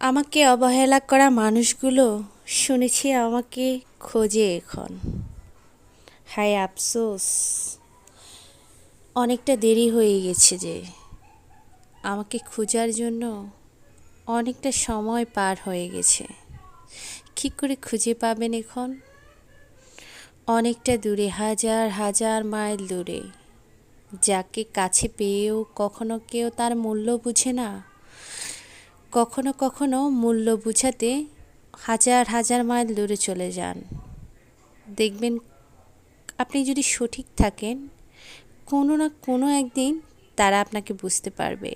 আমাকে অবহেলা করা মানুষগুলো শুনেছি আমাকে খোঁজে এখন। হায় আফসোস, অনেকটা দেরি হয়ে গেছে যে আমাকে খোঁজার জন্য অনেকটা সময় পার হয়ে গেছে। কী করে খুঁজে পাবেন এখন? অনেকটা দূরে, হাজার হাজার মাইল দূরে, যাকে কাছে পেয়েও কখনো কেউ তার মূল্য বুঝে না। কখনো কখনো মূল্য বুঝাতে হাজার হাজার মাইল দূরে চলে যান। দেখবেন আপনি যদি সঠিক থাকেন, কোনো না কোনো একদিন তারা আপনাকে বুঝতে পারবে,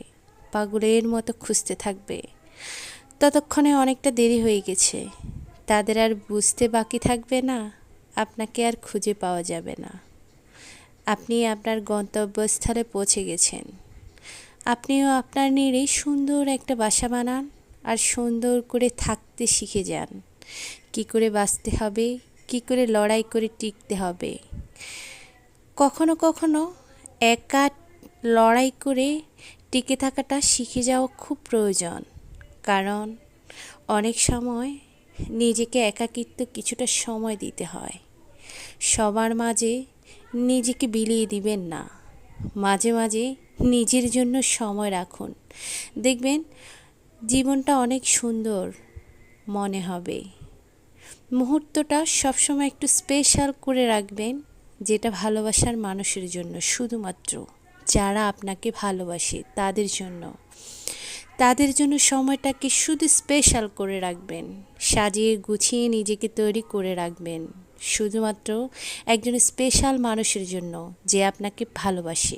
পাগলের মতো খুঁজতে থাকবে। ততক্ষণে অনেকটা দেরি হয়ে গেছে, তাদের আর বুঝতে বাকি থাকবে না, আপনাকে আর খুঁজে পাওয়া যাবে না। আপনি আপনার গন্তব্যস্থলে পৌঁছে গেছেন। আপনিও আপনার নিরেই সুন্দর একটা বাসা বানান আর সুন্দর করে থাকতে শিখে যান। কি করে বাঁচতে হবে, কি করে লড়াই করে টিকতে হবে। কখনো কখনো একা লড়াই করে টিকে থাকাটা শিখে যাওয়া খুব প্রয়োজন। কারণ অনেক সময় নিজেকে একাকিত্ব কিছুটা সময় দিতে হয়। সবার মাঝে নিজেকে বিলিয়ে দিবেন না, মাঝে মাঝে নিজের জন্য সময় রাখুন। দেখবেন জীবনটা অনেক সুন্দর মনে হবে। মুহূর্তটা সবসময় একটু স্পেশাল করে রাখবেন, যেটা ভালোবাসার মানুষের জন্য, শুধুমাত্র যারা আপনাকে ভালোবাসে তাদের জন্য সময়টাকে শুধু স্পেশাল করে রাখবেন, সাজিয়ে গুছিয়ে নিজেকে তৈরি করে রাখবেন শুধুমাত্র একজন স্পেশাল মানুষের জন্য, যে আপনাকে ভালোবাসে।